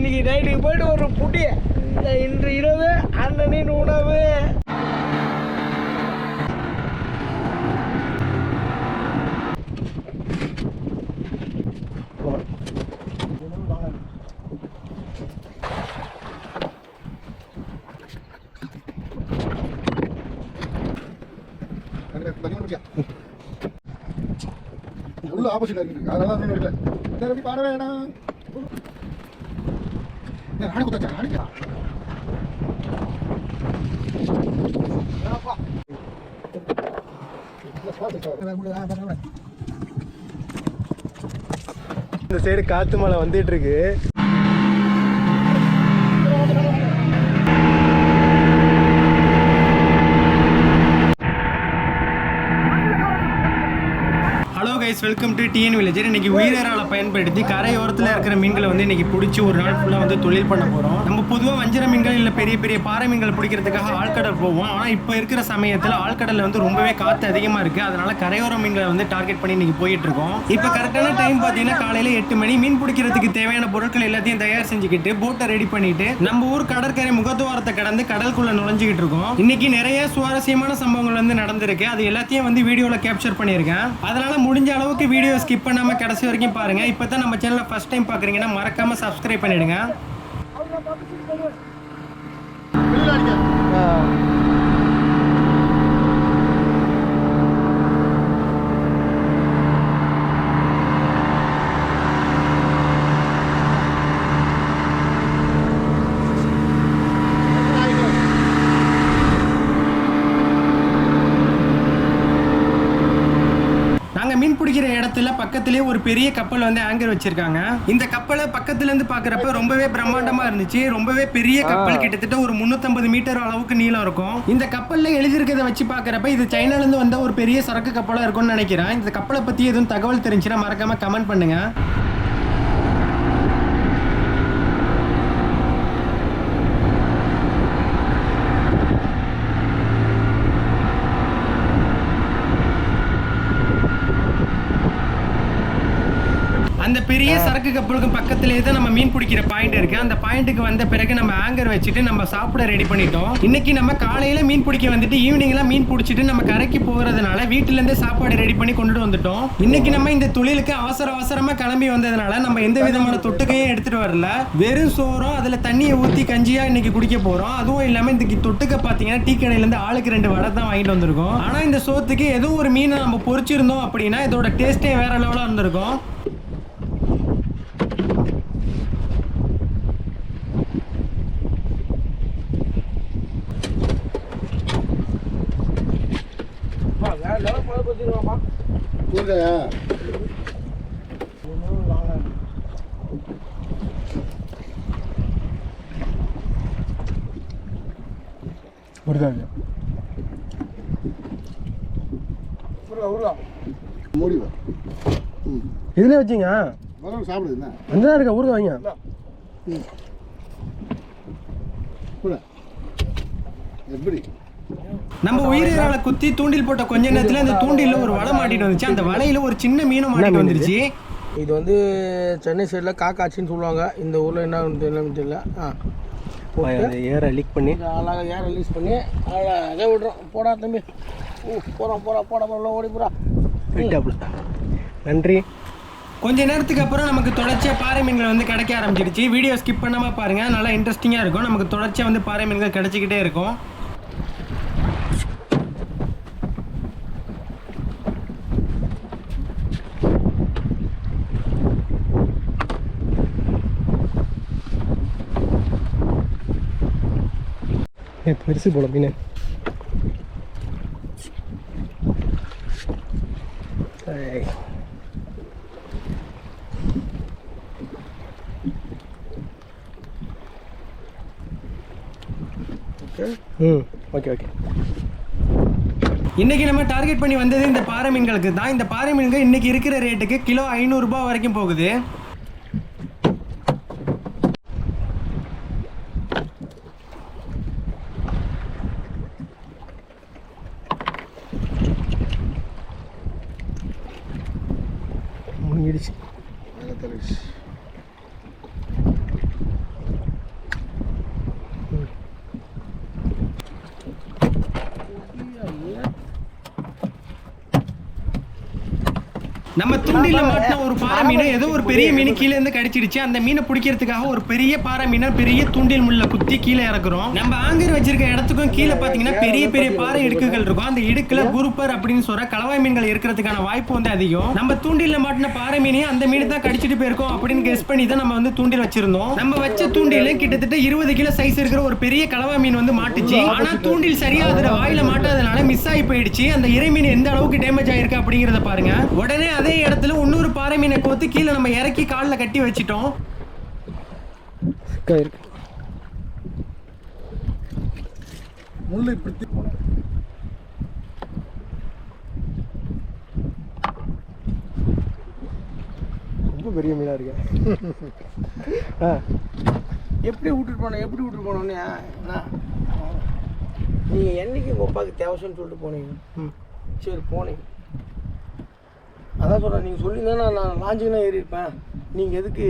இன்னைக்கு நைட்டுக்கு போயிட்டு ஒரு புட்டிய இன்று இரவு அண்ணனின் உணவு. உள்ள ஆப்போசிட் இருக்கு, அதனால மீன் எடுக்கல. சரி பாட வேணாம். ராணி குத்தாச்சா? ராணிக்கா இந்த சைடு காத்து மழை வந்துட்டு இருக்கு. Hello guys, welcome to TN villager. இன்னைக்கு உயிரிழாலை பயன்படுத்தி கரையோரத்தில் இருக்கிற மீன்களை வந்து இன்னைக்கு பிடிச்சி ஒரு நாள் ஃபுல்லாக வந்து தொழில் பண்ண போகிறோம். நம்ம பொதுவாக வஞ்சர மீன்கள் இல்லை பெரிய பெரிய பாறை மீன்கள் பிடிக்கிறதுக்காக ஆழ்கடல் போவோம். ஆனால் இப்போ இருக்கிற சமயத்தில் ஆழ்கடலில் வந்து ரொம்பவே காற்று அதிகமாக இருக்குது. அதனால கரையோர மீன்களை வந்து டார்கெட் பண்ணி இன்னைக்கு போயிட்டு இருக்கோம். இப்போ கரெக்டான டைம் பார்த்தீங்கன்னா காலையில் 8 மணி. மீன் பிடிக்கிறதுக்கு தேவையான பொருட்கள் எல்லாத்தையும் தயார் செஞ்சுக்கிட்டு போட்டை ரெடி பண்ணிட்டு நம்ம ஊர் கடற்கரை முகத்துவாரத்தை கடந்து கடலுக்குள்ள நுழைஞ்சிக்கிட்டு இருக்கோம். இன்னைக்கு நிறைய சுவாரஸ்யமான சம்பவங்கள் வந்து நடந்திருக்கு. அது எல்லாத்தையும் வந்து வீடியோவில் கேப்சர் பண்ணியிருக்கேன். அதனால முடிஞ்ச அளவுக்கு வீடியோ ஸ்கிப் பண்ணாம கடைசி வரைக்கும் பாருங்க. இப்பதான் நம்ம சேனலை ஃபர்ஸ்ட் டைம் பாக்குறீங்கன்னா மறக்காம சப்ஸ்கிரைப் பண்ணிடுங்க. மீன் பிடிக்கிற இடத்துல பக்கத்திலேயே ஒரு பெரிய கப்பல் வந்து ஆங்கர் வச்சிருக்காங்க. இந்த கப்பலை பக்கத்துல இருந்து பாக்குறப்ப ரொம்பவே பிரம்மாண்டமா இருந்துச்சு. ரொம்பவே பெரிய கப்பல், கிட்டத்தட்ட ஒரு 350 மீட்டர் அளவுக்கு நீளம் இருக்கும். இந்த கப்பல்ல எழுதிருக்கிறத வச்சு பாக்குறப்ப இது சைனால இருந்து வந்த ஒரு பெரிய சரக்கு கப்பலா இருக்கும்னு நினைக்கிறேன். இந்த கப்பலை பத்தி எதுவும் தகவல் தெரிஞ்சுன்னா மறக்காம கமெண்ட் பண்ணுங்க. அந்த பெரிய சரக்கு கப்பலுக்கு பக்கத்திலே தான் நம்ம மீன் பிடிக்கிற பாயிண்ட் இருக்கு. அந்த பாயிண்ட்டுக்கு வந்த பிறகு நம்ம ஆங்கர் வச்சுட்டு நம்ம சாப்பிட ரெடி பண்ணிட்டோம். இன்னைக்கு நம்ம காலையில மீன் பிடிக்க வந்துட்டு ஈவினிங்லாம் மீன் பிடிச்சிட்டு நம்ம கரைக்கு போகிறதுனால வீட்டுல இருந்தே சாப்பாடு ரெடி பண்ணி கொண்டுட்டு வந்துட்டோம். இன்னைக்கு நம்ம இந்த தொழிலுக்கு அவசரமா கிளம்பி வந்ததுனால நம்ம எந்த விதமான தொட்டுக்கையும் எடுத்துட்டு வரல. வெறும் சோறும் அதுல தண்ணியை ஊத்தி கஞ்சியா இன்னைக்கு குடிக்க போறோம். அதுவும் இல்லாம இந்த தொட்டுக்க பாத்தீங்கன்னா டீ கடையில இருந்து ஆளுக்கு 2 வடை தான் வாங்கிட்டு வந்திருக்கோம். ஆனா இந்த சோத்துக்கு ஏதோ ஒரு மீனை நம்ம பொரிச்சிருந்தோம் அப்படின்னா இதோட டேஸ்டே வேற லெவலா இருந்திருக்கும். இதுல வச்சுங்க சாப்பிடுது அந்த இருக்க ஊருக்க வைங்க. எப்படி நம்ம உயிரிழாலை குத்தி தூண்டில் போட்ட கொஞ்ச நேரத்துல அந்த தூண்டில ஒரு வலை மாட்டிட்டு வந்துச்சு. அந்த வலையில ஒரு சின்ன மீனும் மாட்டிட்டு வந்துருச்சு. இது வந்து சென்னை சைடில் காக்காச்சின்னு சொல்லுவாங்க. இந்த ஊரில் என்ன தெரியல. ஏரை லீக் பண்ணி அழகாக ஏரை ரிலீஸ் பண்ணி அதை விடுறோம். போடா தம்பி, போட ஓடி போடா. நன்றி. கொஞ்ச நேரத்துக்கு அப்புறம் நமக்கு தொடர்ச்சியாக பாறை மீன்கள் வந்து கிடைக்க ஆரம்பிச்சிருச்சு. வீடியோ ஸ்கிப் பண்ணாமல் பாருங்க, நல்லா இன்ட்ரெஸ்டிங்காக இருக்கும். நமக்கு தொடர்ச்சியாக வந்து பாறை மீன்கள் கிடைச்சிக்கிட்டே இருக்கும். பெருசு போல மீன். ஓகே. இன்னைக்கு நம்ம டார்கெட் பண்ணி வந்தது இந்த பாறை மீன்களுக்கு தான். இந்த பாறை மீன்கள் இன்னைக்கு இருக்கிற ரேட்டுக்கு கிலோ 500 ரூபாய் வரைக்கும் போகுது. முடிஞ்சிடுச்சு. நம்ம தூண்டில மாட்டின ஒரு பாறை மீன் ஏதோ ஒரு பெரிய மீன் கீழே இருந்து கடிச்சிடுச்சு. அந்த மீனை பிடிக்கிறதுக்காக ஒரு பெரிய பாறை மீனை பெரிய தூண்டில் முள்ள குத்தி கீழே இறக்குறோம். நம்ம ஆங்கர் வச்சிருக்க இடத்துக்கும் கீழே பாத்தீங்கன்னா பெரிய பெரிய பாறை இடுக்குகள் இருக்கும். அந்த இடுக்குல குருப்பர் அப்படின்னு சொல்ற கலவாய் மீன்கள் இருக்கிறதுக்கான வாய்ப்பு வந்து அதிகம். நம்ம தூண்டில மாட்டின பாறை மீனையும் அந்த மீன் தான் கடிச்சிட்டு போயிருக்கோம் அப்படின்னு கெஸ் பண்ணி தான் நம்ம வந்து தூண்டில் வச்சிருந்தோம். நம்ம வச்ச தூண்டில கிட்டத்தட்ட 20 கிலோ சைஸ் இருக்கிற ஒரு பெரிய கலவா மீன் வந்து மாட்டுச்சு. ஆனா தூண்டில் சரியா அதுல வாயில மாட்டாதனால மிஸ் ஆகி போயிடுச்சு. அந்த இறை மீன் எந்த அளவுக்கு டேமேஜ் ஆயிருக்கு அப்படிங்கறத பாருங்க. உடனே அதே இடத்துல இன்னொரு பாறை மீனை கோத்து கீழே நம்ம இறக்கி காலில் கட்டி வச்சிட்டோம். முள்ளு இப்படி ரொம்ப பெரிய மீனாக இருக்கு. எப்படி விட்டுட்டு போனோன்னே நீங்கள் என்னைக்கு உங்கள் அப்பாவுக்கு தேவைன்னு சொல்லிட்டு போனீங்க? சரி போனீங்க, அதான் சொல்கிறேன். நீங்கள் சொல்லியிருந்தா நான் லாஞ்சுக்கு தான் ஏறியிருப்பேன். நீங்கள் எதுக்கு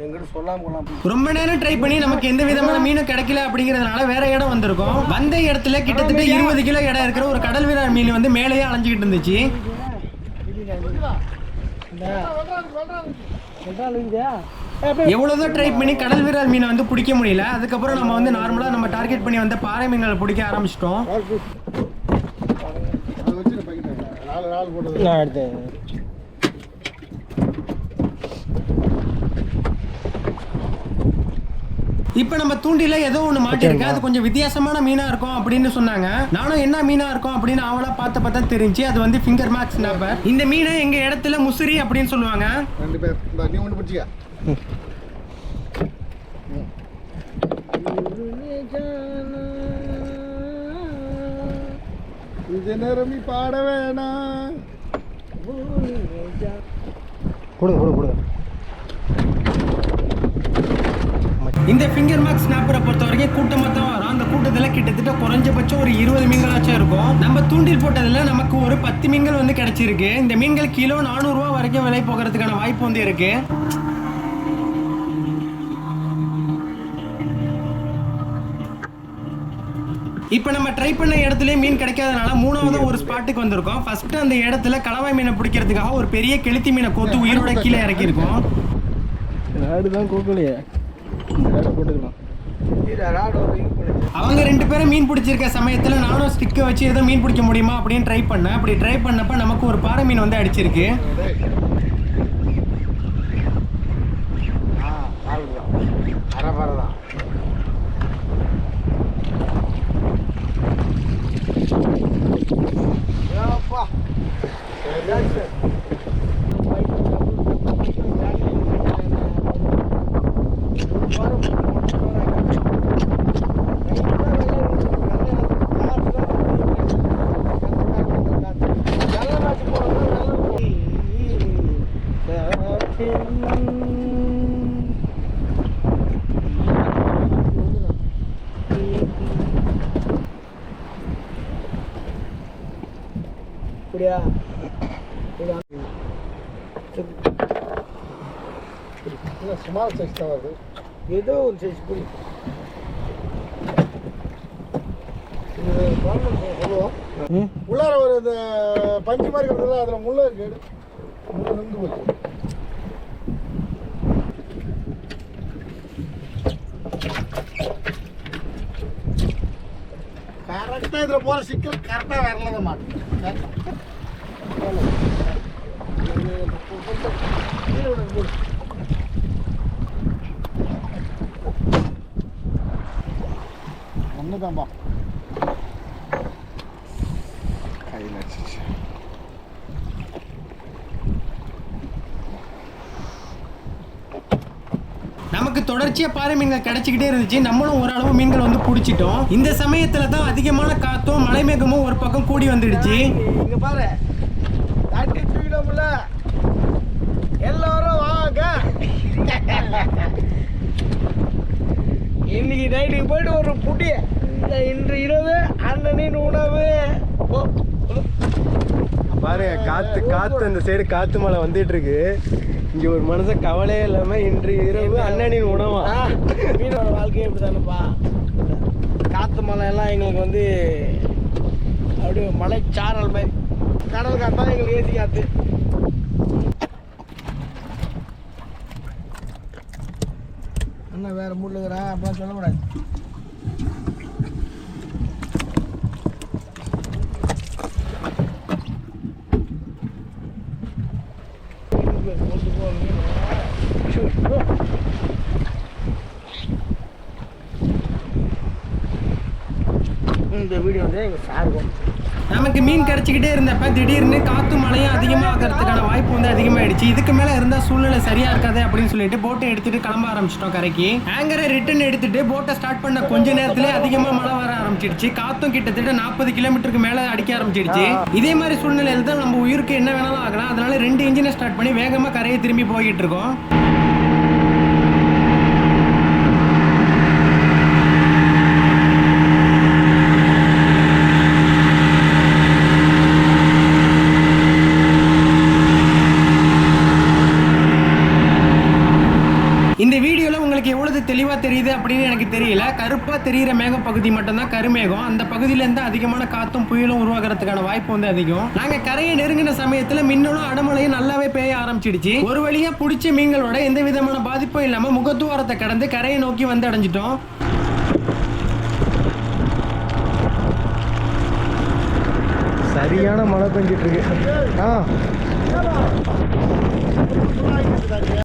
எங்கிட்ட சொல்லாமல் போகலாம்? ரொம்ப நேரம் ட்ரை பண்ணி நமக்கு எந்த விதமான மீனும் கிடைக்கல அப்படிங்கிறதுனால வேற இடம் வந்திருக்கோம். வந்த இடத்துல கிட்டத்தட்ட 20 கிலோ இடம் இருக்கிற ஒரு கடல் வீரா மீன் வந்து மேலேயே அலைஞ்சிக்கிட்டு இருந்துச்சு. எவ்வளவுதான் ட்ரை பண்ணி கடல் விரால் மீனை வந்து பிடிக்க முடியல. அதுக்கப்புறம் நம்ம வந்து நார்மலா நம்ம டார்கெட் பண்ணி வந்த பாறை மீன்களை பிடிக்க ஆரம்பிச்சிட்டோம். இப்ப நம்ம தூண்டில ஏதோ ஒண்ணு மாட்டிருக்கு. அது கொஞ்சம் வித்தியாசமான மீனா இருக்கும் அப்படின்னு சொன்னாங்க. நானும் என்ன மீனா இருக்கும் அப்படின்னு அவளா பார்த்தா தெரிஞ்சு அது வந்து ஃபிங்கர் மார்க் ஸ்னாப்பர். இந்த மீனை எங்க இடத்துல முசிறி அப்படின்னு சொல்லுவாங்க. ரெண்டு பேர் இந்த நீ ஒன்று பிடிச்சியா? இது நேரமி பாட வேணாம். கொடுங்க. இந்த ஃபிங்கர் மார்க் ஸ்னாப்பரை பொறுத்த வரைக்கும் கூட்டமாக தான் வரும். அந்த கூட்டத்தில் கிட்டத்தட்ட குறைஞ்சபட்சம் ஒரு 20 மீன்களாச்சும் இருக்கும். நம்ம தூண்டில் போட்டதில் நமக்கு ஒரு 10 மீன்கள் வந்து கிடைச்சிருக்கு. இந்த மீன்கள் கிலோ 400 ரூபா வரைக்கும் விலை போகிறதுக்கான வாய்ப்பு வந்து இருக்கு. இப்போ நம்ம ட்ரை பண்ண இடத்துல மீன் கிடைக்காதனால மூணாவது ஒரு ஸ்பாட்டுக்கு வந்திருக்கோம். ஃபர்ஸ்ட் அந்த இடத்துல கலவாய் மீனை பிடிக்கிறதுக்காக ஒரு பெரிய கெளுத்தி மீனை கோத்து உயிரோட கீழே இறக்கியிருக்கோம். தான் கோக்கலையே, போட்டுக்கலாம். அவங்க 2 பேரும் மீன் பிடிச்சிருக்க சமயத்துல நானும் ஸ்டிக்கை வச்சு ஏதோ மீன் பிடிக்க முடியுமா அப்படின்னு ட்ரை பண்ணேன். அப்படி ட்ரை பண்ணப்ப நமக்கு ஒரு பாறை மீன் வந்து அடிச்சிருக்கு. ஸ்மால் சைஸ் தான் வருது. ஏதோ ஒரு சைஸ் புடி. உள்ளார ஒரு இந்த பஞ்சு மாதிரி இருக்கிறது, அதில் முள்ள இருக்கு. முள்ள நின்று போச்சு. கரெக்டாக இதில் போகிற சிக்கல் கரெக்டாக வரல மாட்டேன். ஒன்றுதான்பா கையில் அடிச்சிச்சு. நமக்கு தொடர்ச்சியா பாறை மீன்கள் கிடைச்சிக்கிட்டே இருந்துச்சு. நம்மளும் ஓரளவு மீன்கள் வந்து பிடிச்சிட்டோம். இந்த சமயத்துல தான் அதிகமான காத்தும் மலை மேகமும் ஒரு பக்கம் கூடி வந்துடுச்சு. இங்க பாரு, தட்டி தூக்கிடமுல்ல, எல்லாரும் வாங்க. இன்னைக்கு நைட்டுக்கு போயிட்டு ஒரு புட்டி. இன்று இரவு அண்ணனின் உணவு. பாரு, காத்து அந்த சைடு காத்து மழை வந்துட்டு இருக்கு. இங்க ஒரு மனுஷன் கவலையே இல்லாம இன்று இரவு அண்ணனின் உணவா. மீனோட வாழ்க்கையே இப்படிதானப்பா. காத்து மழை எல்லாம் எங்களுக்கு வந்து அப்படியே மலைச்சாரல் மாதிரி. கடல் காத்தா எங்களுக்கு ஏசி காத்து. அண்ணா வேறு மூடில் இருக்கிறேன் அப்பலாம் சொல்லக்கூடாது. இந்த வீடியோ வந்து எங்கள் சாருக்கும் நமக்கு மீன் கிடைச்சிக்கிட்டே இருந்தப்ப திடீர்னு காத்தும் மழையும் அதிகமாகிறதுக்கான வாய்ப்பு வந்து அதிகமாயிடுச்சு. இதுக்கு மேல இருந்தா சூழ்நிலை சரியா இருக்காது அப்படின்னு சொல்லிட்டு போட்டை எடுத்துட்டு கிளம்ப ஆரம்பிச்சிட்டோம் கரைக்கு. ஆங்கரை ரிட்டர்ன் எடுத்துட்டு போட்டை ஸ்டார்ட் பண்ண கொஞ்ச நேரத்திலே அதிகமா மழை வர ஆரம்பிச்சிடுச்சு. காத்தும் கிட்டத்தட்ட 40 கிலோமீட்டருக்கு மேல அடிக்க ஆரம்பிச்சிடுச்சு. இதே மாதிரி சூழ்நிலையில தான் நம்ம உயிருக்கு என்ன வேணாலும் ஆகலாம். அதனால 2 இன்ஜினை ஸ்டார்ட் பண்ணி வேகமா கரையை திரும்பி போய்கிட்டு இருக்கோம். இந்த வீடியோல உங்களுக்கு எவ்வளவு தெளிவா தெரியுது அப்படின்னு எனக்கு தெரியல. கருப்பா தெரியிற மேக பகுதி மட்டும்தான் கருமேகம். அந்த பகுதியில இருந்து அதிகமான காத்தும் புயலும் உருவாகிறதுக்கான வாய்ப்பு வந்து அதிகம். நாங்க கரையை நெருங்கின சமயத்துல மின்னலும் அடமழையும் நல்லாவே பெய்ய ஆரம்பிச்சிடுச்சு. ஒரு வழியா பிடிச்ச மீன்களோட எந்த விதமான பாதிப்பும் இல்லாம முகத்துவாரத்தை கடந்து கரையை நோக்கி வந்து அடைஞ்சிட்டோம். சரியான மழை பெஞ்சிட்டு இருக்கு.